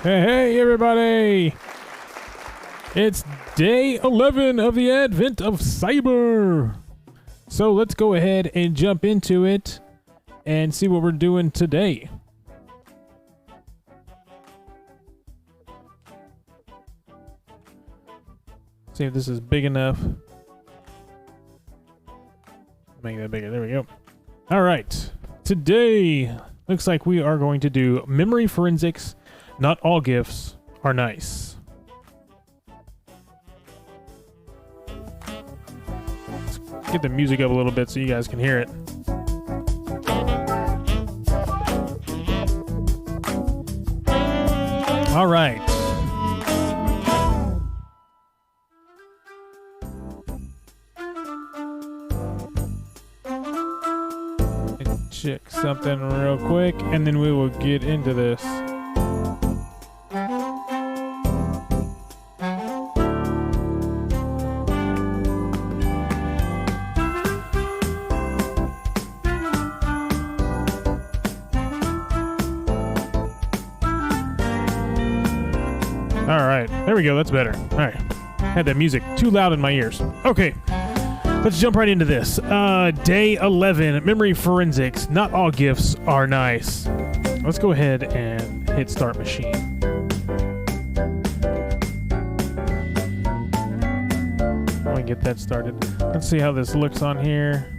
Hey, everybody! It's day 11 of the advent of cyber. So let's go ahead and jump into it and see what we're doing today. See if this is big enough. Make that bigger. There we go. All right. Today, looks like we are going to do memory forensics. Not all GIFs are nice. Let's get the music up a little bit so you guys can hear it. All right. Check something real quick, and then we will get into this. All right, there we go. That's better. All right, had that music too loud in my ears. Okay. Let's jump right into this. Day 11, memory forensics. Not all GIFs are nice. Let's go ahead and hit start machine. Let me get that started. Let's see how this looks on here.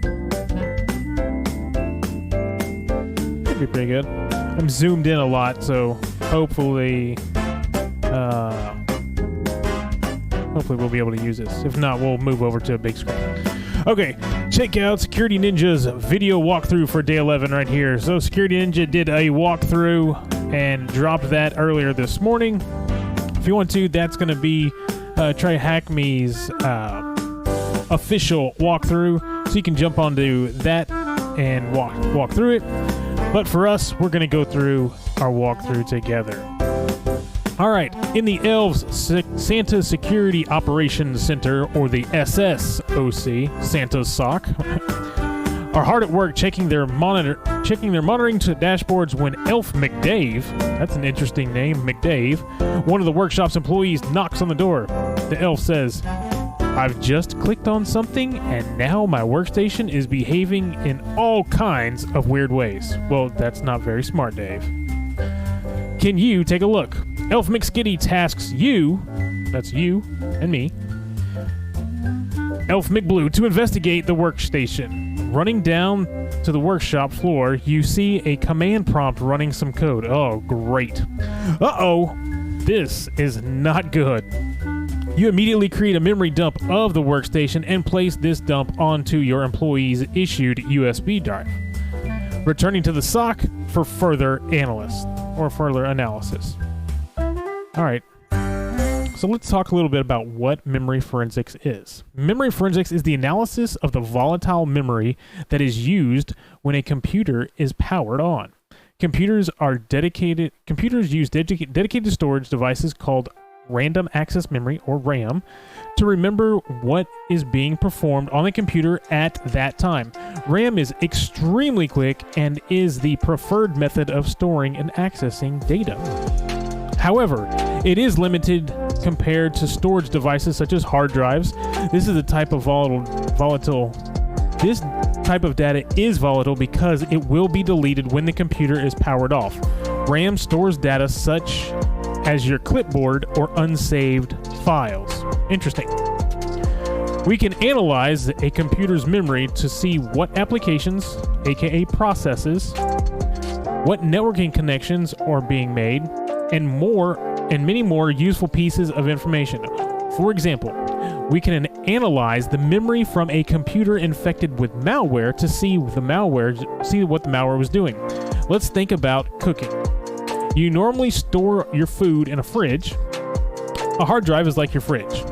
Could be pretty good. I'm zoomed in a lot, so hopefully we'll be able to use this. If not, we'll move over to a big screen. Okay, check out Security Ninja's video walkthrough for day 11 right here. So Security Ninja did a walkthrough and dropped that earlier this morning. If you want to, that's going to be TryHackme's official walkthrough. So you can jump onto that and walk through it. But for us, we're going to go through our walkthrough together. All right, in the Elves Santa Security Operations Center, or the SSOC, Santa's SOC, are hard at work checking their monitoring dashboards when Elf McDave, that's an interesting name, McDave, one of the workshop's employees, knocks on the door. The elf says, "I've just clicked on something, and now my workstation is behaving in all kinds of weird ways." Well, that's not very smart, Dave. Can you take a look? Elf McSkidy tasks you, that's you and me, Elf McBlue, to investigate the workstation. Running down to the workshop floor, you see a command prompt running some code. Oh, great. Uh-oh, this is not good. You immediately create a memory dump of the workstation and place this dump onto your employee's issued USB drive, returning to the SOC for further analysis. All right, so let's talk a little bit about what memory forensics is. Memory forensics is the analysis of the volatile memory that is used when a computer is powered on. Computers use dedicated storage devices called random access memory, or RAM, to remember what is being performed on the computer at that time. RAM is extremely quick and is the preferred method of storing and accessing data. However, it is limited compared to storage devices such as hard drives. This is a type of This type of data is volatile because it will be deleted when the computer is powered off. RAM stores data such as your clipboard or unsaved files. Interesting. We can analyze a computer's memory to see what applications, aka processes, what networking connections are being made, and many more useful pieces of information. For example, we can analyze the memory from a computer infected with malware to see what the malware was doing. Let's think about cooking. You normally store your food in a fridge. A hard drive is like your fridge.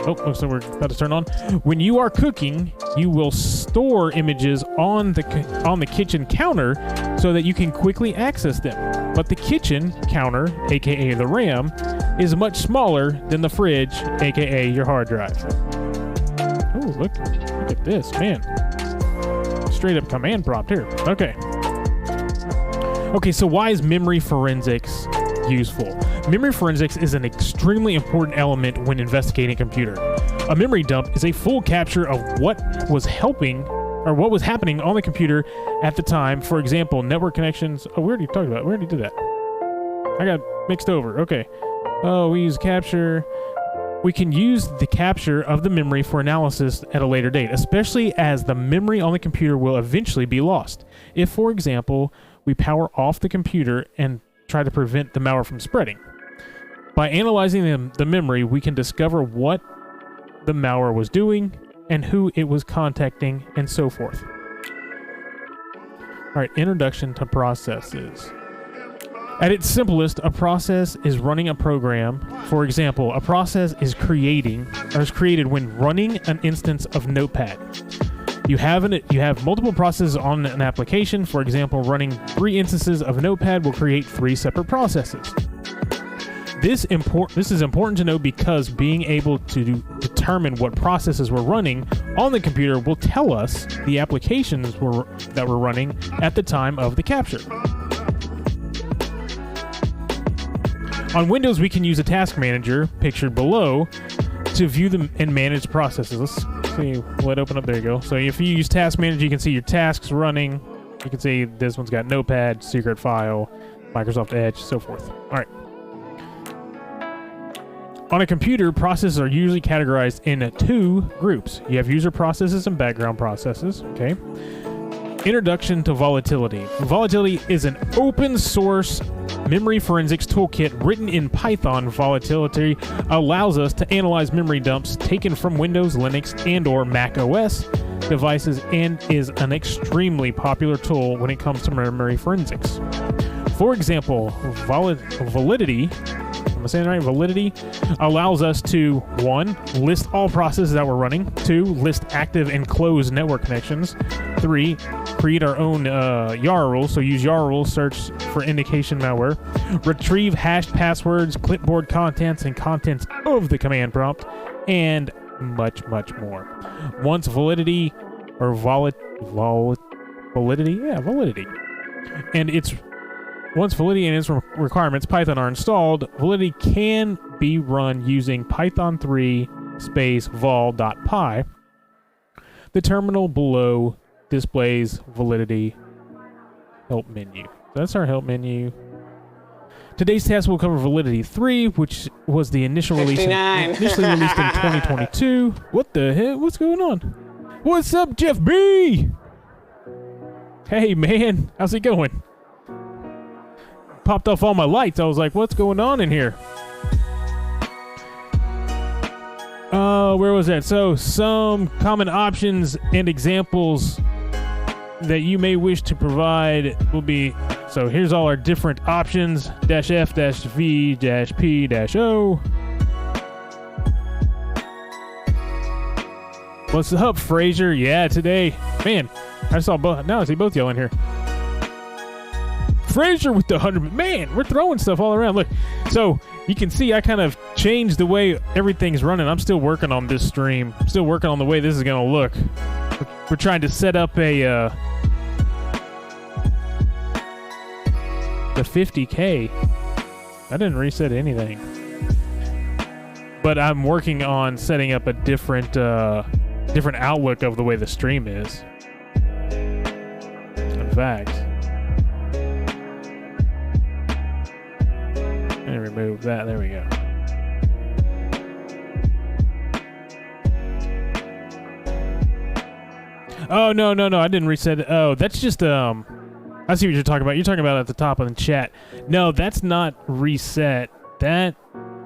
Oh, so we're about to turn on. When you are cooking, you will store images on the kitchen counter so that you can quickly access them. But the kitchen counter, aka the RAM, is much smaller than the fridge, aka your hard drive. Oh, look at this, man. Straight up command prompt here. Okay, so why is memory forensics useful. Memory forensics is an extremely important element when investigating a computer. A memory dump is a full capture of what was happening on the computer at the time. For example, network connections. Oh, we already talked about it. We already did that. I got mixed over. Okay. Oh, we use capture. We can use the capture of the memory for analysis at a later date, especially as the memory on the computer will eventually be lost. If, for example, we power off the computer and try to prevent the malware from spreading. By analyzing the memory, we can discover what the malware was doing and who it was contacting and so forth. All right, introduction to processes. At its simplest, a process is running a program. For example, a process is created when running an instance of Notepad. You have multiple processes on an application. For example, running 3 instances of Notepad will create 3 separate processes. This is important to know because being able to determine what processes we're running on the computer will tell us the applications that we're running at the time of the capture. On Windows, we can use a task manager, pictured below, to view them and manage processes. Let's see, let open up, there you go. So if you use task manager, you can see your tasks running. You can see this one's got Notepad, secret file, Microsoft Edge, so forth. All right. On a computer, processes are usually categorized in 2 groups. You have user processes and background processes, okay? Introduction to volatility. Volatility is an open source memory forensics toolkit written in Python. Volatility allows us to analyze memory dumps taken from Windows, Linux, and/or Mac OS devices and is an extremely popular tool when it comes to memory forensics. For example, Validity, am I saying it right? Validity allows us to 1. List all processes that we're running. 2. List active and closed network connections. 3. Create our own YAR rules. So use YAR rules, search for indication malware. Retrieve hashed passwords, clipboard contents, and contents of the command prompt, and much, much more. Once validity, Once validity and its requirements, Python, are installed, validity can be run using Python 3 vol.py. The terminal below displays validity help menu. That's our help menu. Today's task will cover Validity 3, which was the initially released in 2022. What the heck? What's going on? What's up, Jeff B? Hey, man. How's it going? Popped off all my lights. I was like, what's going on in here? Where was that? So, some common options and examples that you may wish to provide will be... So here's all our different options. -F, -V, -P, -O. What's up, Fraser? Yeah, today. Man, I saw both. Now I see both y'all in here. Fraser with the 100. Man, we're throwing stuff all around. Look, so you can see I kind of changed the way everything's running. I'm still working on this stream. I'm still working on the way this is going to look. We're trying to set up a... the 50K. I didn't reset anything. But I'm working on setting up a different outlook of the way the stream is. In fact, let me remove that. There we go. Oh, no. I didn't reset it. Oh, that's just, I see what you're talking about. You're talking about at the top of the chat. No, that's not reset. That,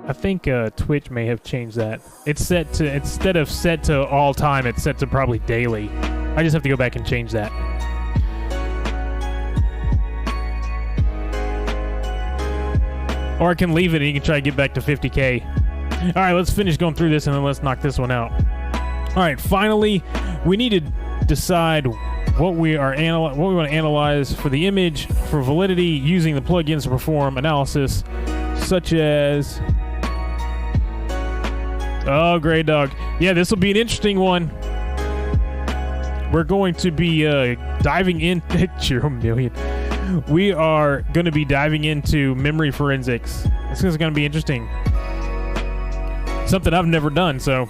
I think Twitch may have changed that. It's set to, instead of set to all time, it's set to probably daily. I just have to go back and change that. Or I can leave it and you can try to get back to 50K. All right, let's finish going through this and then let's knock this one out. All right, finally, we need to decide what we want to analyze for the image for validity using the plugins to perform analysis, such as... Oh, Grey Dog. Yeah, this will be an interesting one. We're going to be diving into... We are going to be diving into memory forensics. This is going to be interesting. Something I've never done. So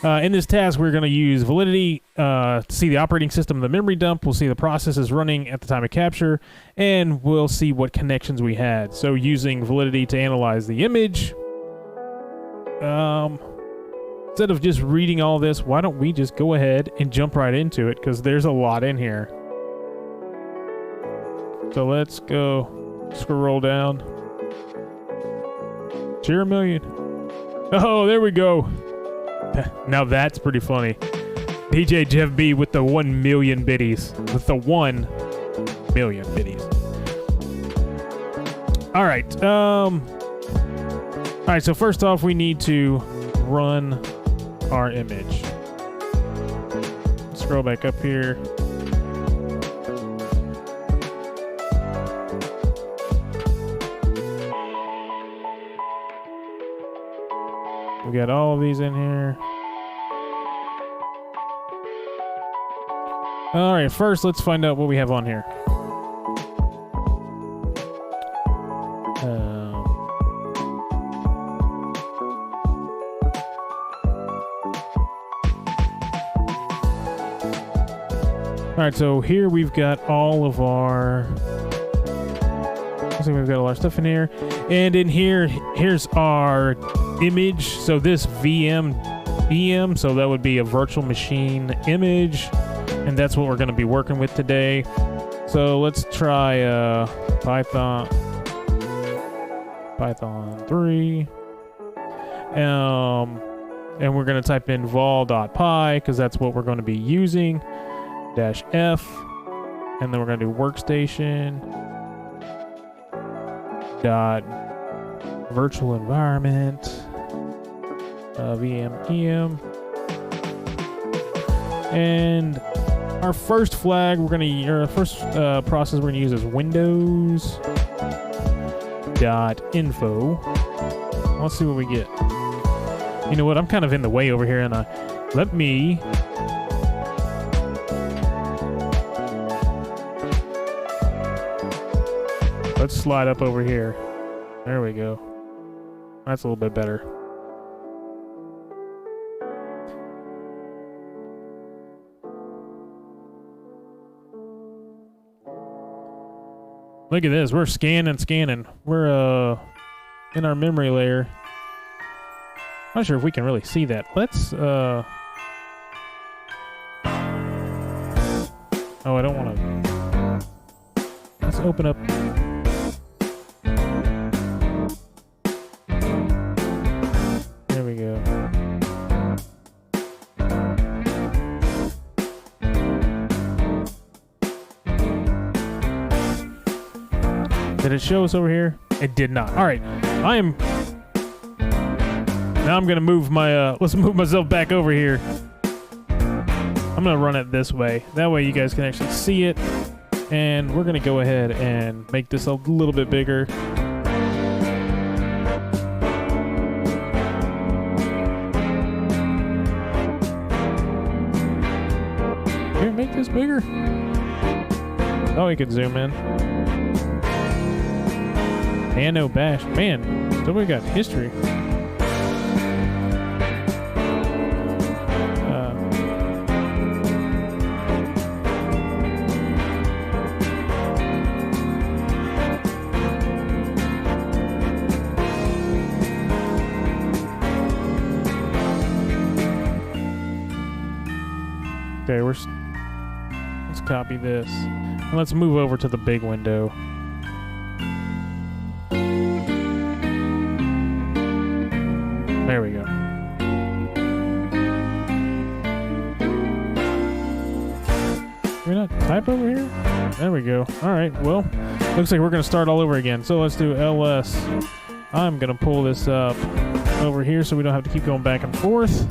in this task, we're going to use Validity to see the operating system of the memory dump. We'll see the processes running at the time of capture, and we'll see what connections we had. So using Validity to analyze the image. Instead of just reading all this, why don't we just go ahead and jump right into it, because there's a lot in here. So let's go scroll down. Cheer a million. Oh, there we go. Now that's pretty funny. DJ Jeff B with the 1 million biddies. With the 1 million biddies. All right. All right, so first off, we need to run our image. Scroll back up here. We got all of these in here. All right, first let's find out what we have on here. All right, so here we've got all of our. Looks like we've got a lot of stuff in here, and in here, here's our image. So this VM, so that would be a virtual machine image, and that's what we're going to be working with today. So let's try Python 3, and we're going to type in vol.py because that's what we're going to be using. -F, and then we're going to do workstation dot virtual environment VM and our first flag we're going to our first process we're going to use is windows .info. Let's see what we get. You know what, I'm kind of in the way over here, and let me let's slide up over here. There we go. That's a little bit better. Look at this. We're scanning. We're in our memory layer. Not sure if we can really see that. Let's oh, I don't want to. Let's open up. Did it show us over here? It did not. All right. Now I'm going to move my, let's move myself back over here. I'm going to run it this way. That way you guys can actually see it. And we're going to go ahead and make this a little bit bigger. Here, make this bigger. Oh, we can zoom in. Nano Bash. Man, so we got history. Okay, let's copy this. And let's move over to the big window. There we go. Can we not type over here? There we go. All right, well, looks like we're going to start all over again. So let's do ls. I'm going to pull this up over here so we don't have to keep going back and forth.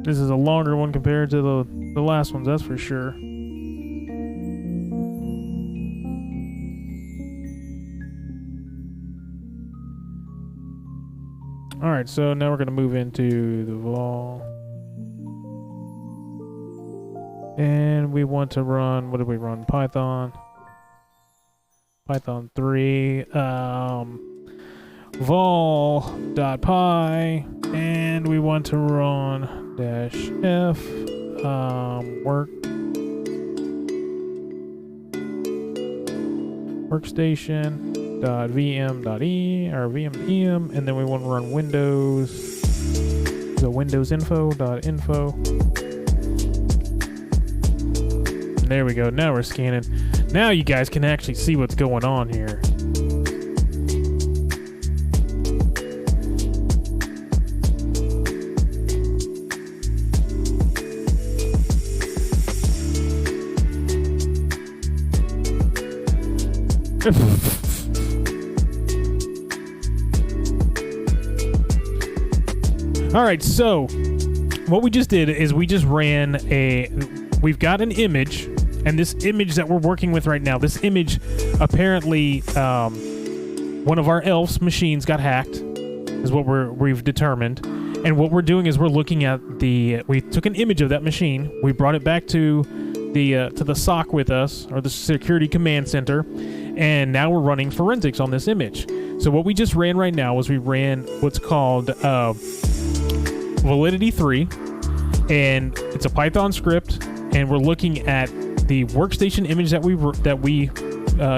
This is a longer one compared to the last ones, that's for sure. All right, so now we're going to move into the vol. And we want to run, what did we run? Python 3, vol.py, and we want to run -f, workstation.vm.e or vm.em, and then we want to run windows, so windowsinfo.info. There we go. Now we're scanning. Now you guys can actually see what's going on here. All right, so what we just did is we just ran we've got an image, and this image that we're working with right now, this image apparently one of our elves machines got hacked, is what we've determined. And what we're doing is we're looking at we took an image of that machine, we brought it back to the SOC with us, or the Security Command Center, and now we're running forensics on this image. So what we just ran right now was we ran what's called Validity 3, and it's a Python script, and we're looking at the workstation image that we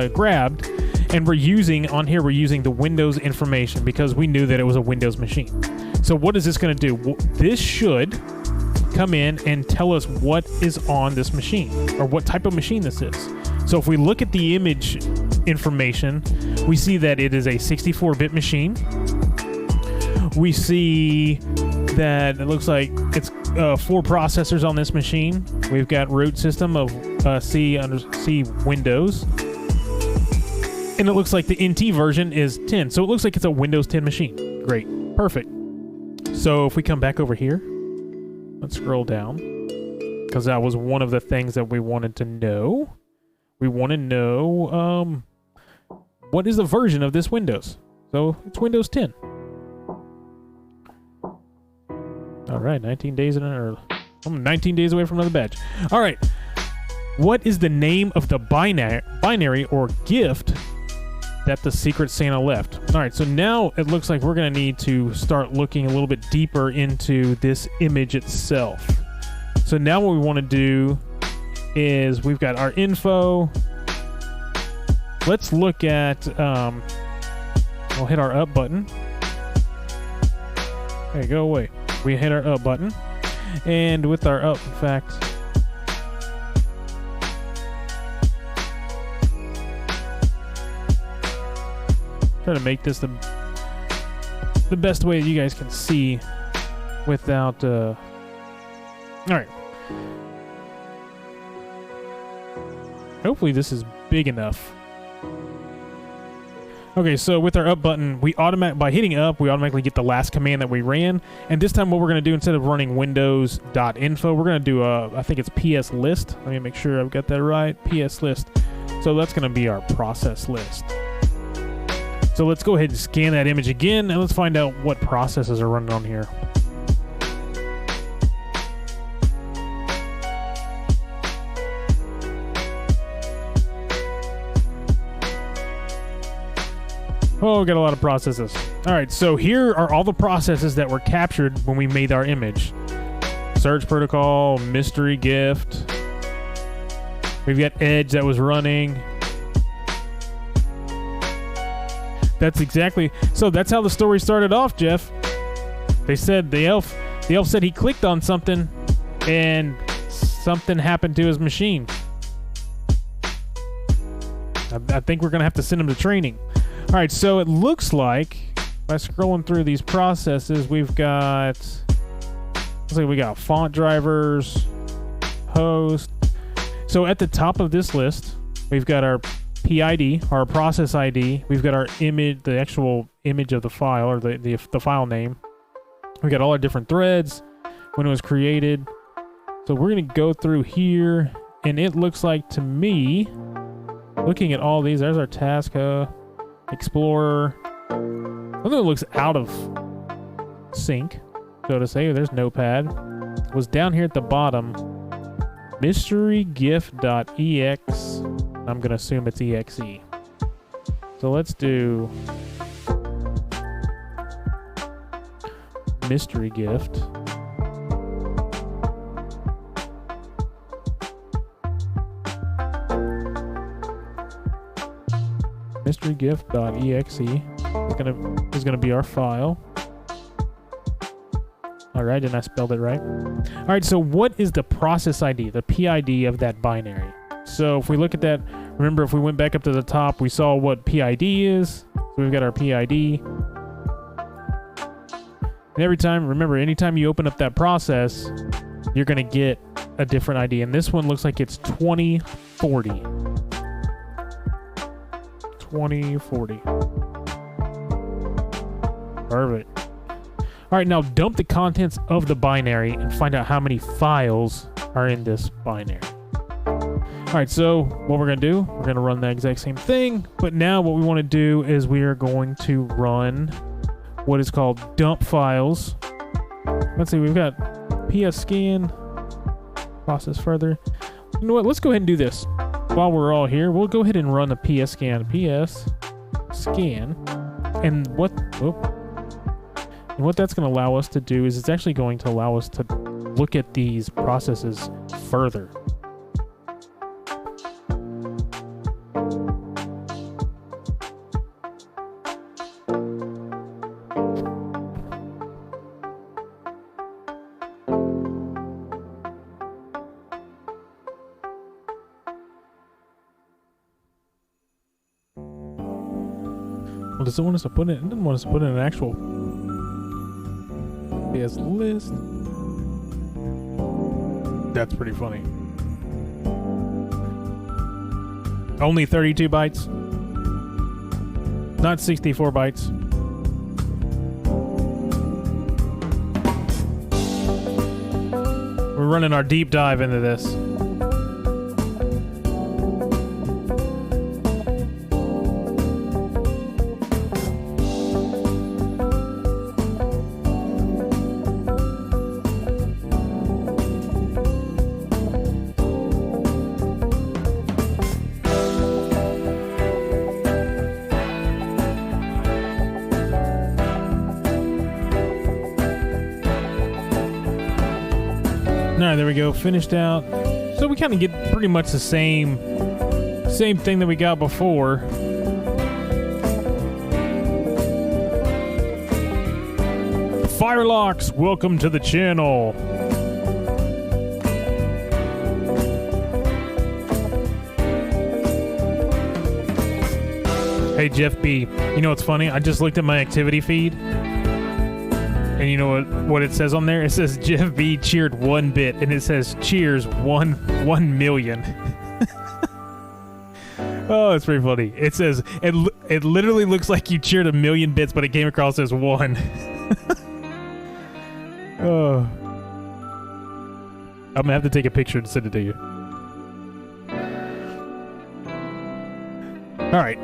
grabbed, and we're using the Windows information because we knew that it was a Windows machine. So what is this going to do? This should come in and tell us what is on this machine, or what type of machine this is. So if we look at the image information, we see that it is a 64-bit machine. We see that it looks like it's 4 processors on this machine. We've got root system of C Windows. And it looks like the NT version is 10. So it looks like it's a Windows 10 machine. Great. Perfect. So if we come back over here, let's scroll down, because that was one of the things that we wanted to know. We want to know what is the version of this Windows. So it's Windows 10. All right, 19 days I'm 19 days away from another badge. All right, what is the name of the binary or gift that the Secret Santa left? All right, so now it looks like we're going to need to start looking a little bit deeper into this image itself. So now what we want to do is we've got our info. Let's look at, we'll hit our up button. Okay, go away. We hit our up button, and with our up, in fact, try to make this the best way that you guys can see without, all right. Hopefully this is big enough. Okay, so with our up button, by hitting up, we automatically get the last command that we ran. And this time what we're going to do, instead of running windows.info, we're going to do I think it's PS list. Let me make sure I've got that right. PS list. So that's going to be our process list. So let's go ahead and scan that image again, and let's find out what processes are running on here. Oh, we got a lot of processes. All right, so here are all the processes that were captured when we made our image. Search protocol, mystery gift. We've got Edge that was running. That's exactly, so that's how the story started off, Jeff. They said the elf said he clicked on something and something happened to his machine. I think we're going to have to send him to training. All right, so it looks like by scrolling through these processes, we got font drivers, host. So at the top of this list, we've got our PID, our process ID. We've got our image, the actual image of the file, or the file name. We got all our different threads, when it was created. So we're going to go through here, and it looks like to me, looking at all these, there's our task Explorer. Something that looks out of sync, so to say. There's Notepad. Was down here at the bottom, mysterygif.ex. I'm gonna assume it's exe. So let's do mystery gift. mysterygift.exe is gonna be our file. All right, and I spelled it right. All right, so what is the process ID, the PID of that binary? So if we look at that, remember if we went back up to the top, we saw what PID is. So we've got our PID. And every time, remember, anytime you open up that process, you're gonna get a different ID. And this one looks like it's 2040. 2040. Perfect. All right, now dump the contents of the binary and find out how many files are in this binary. All right, so what we're gonna do, we're gonna run the exact same thing, but now what we wanna do is we are going to run what is called dump files. Let's see, we've got ps scan, process further. You know what, let's go ahead and do this. While we're all here, we'll go ahead and run a ps scan, and what that's going to allow us to do is it's actually going to allow us to look at these processes further. Well, does it want us to put it? It doesn't want us to put in an actual PS list. That's pretty funny. Only 32 bytes. Not 64 bytes. We're running our deep dive into this. Alright, there we go, finished out. So we kind of get pretty much the same thing that we got before. Firelocks, welcome to the channel. Hey Jeff B, you know what's funny? I just looked at my activity feed. And you know what it says on there? It says Jeff B cheered 1 bit, and it says cheers 1 million. Oh, it's pretty funny. It says it literally looks like you cheered 1 million bits, but it came across as 1. Oh, I'm gonna have to take a picture and send it to you. All right,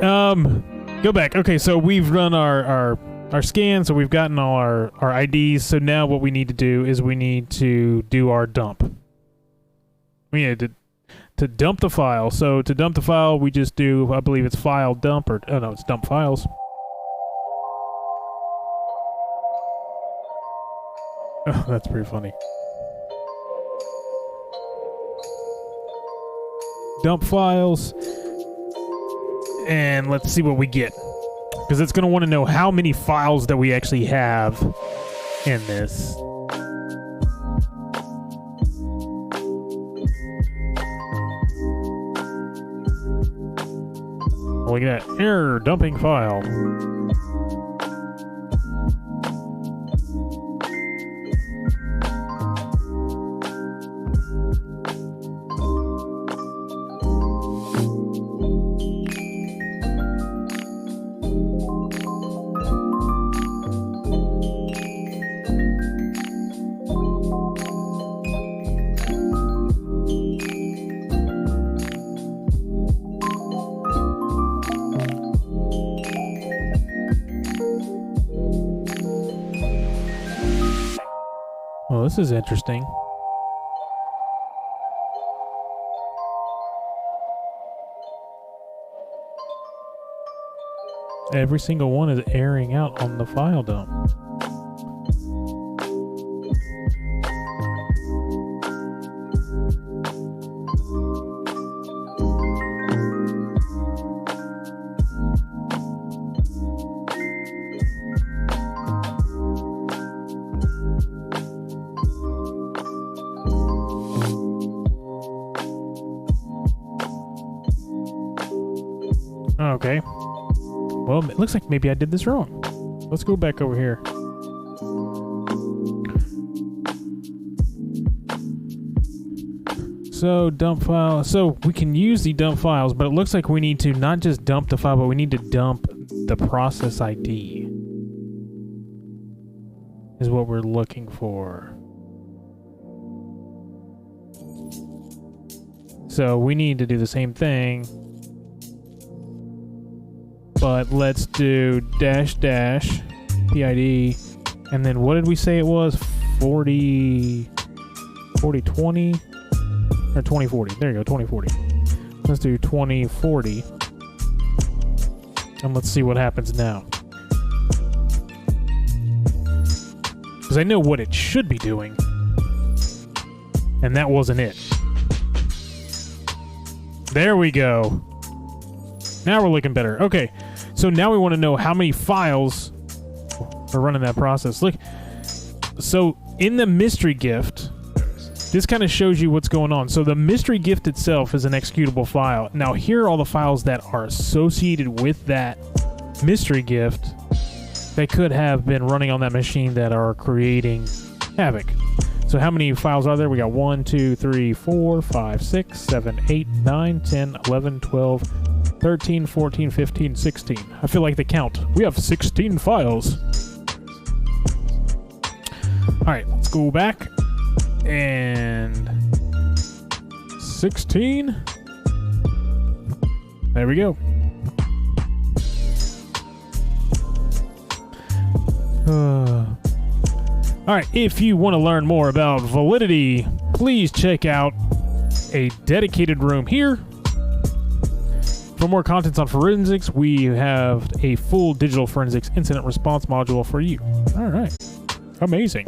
go back. Okay, so we've run our scan, so we've gotten all our IDs. So now what we need to do is we need to do our dump. We need to dump the file. So to dump the file, we just do, I believe it's file dump, or oh no, it's dump files. Oh, that's pretty funny. Dump files, and let's see what we get. Because it's going to want to know how many files that we actually have in this. Look at that. Error, dumping file. Oh, this is interesting. Every single one is airing out on the file dump. Okay. Well, it looks like maybe I did this wrong. Let's go back over here. So, dump file. So, we can use the dump files, but it looks like we need to not just dump the file, but we need to dump the process ID. Is what we're looking for. So, we need to do the same thing. But let's do dash PID, and then what did we say it was? 4020 or 2040. There you go, 2040. Let's do 2040, and let's see what happens now. Because I know what it should be doing, and that wasn't it. There we go. Now we're looking better. Okay. So now we want to know how many files are running that process. Look, so in the mystery gift, this kind of shows you what's going on. So the mystery gift itself is an executable file. Now here are all the files that are associated with that mystery gift that could have been running on that machine that are creating havoc. So how many files are there? We got 1, 2, 3, 4, 5, 6, 7, 8, 9, 10, 11, 12, 13, 14, 15, 16. I feel like they count. We have 16 files. All right, let's go back. And 16. There we go. All right, if you want to learn more about Validity, please check out a dedicated room here. For more contents on forensics, we have a full digital forensics incident response module for you. All right. Amazing.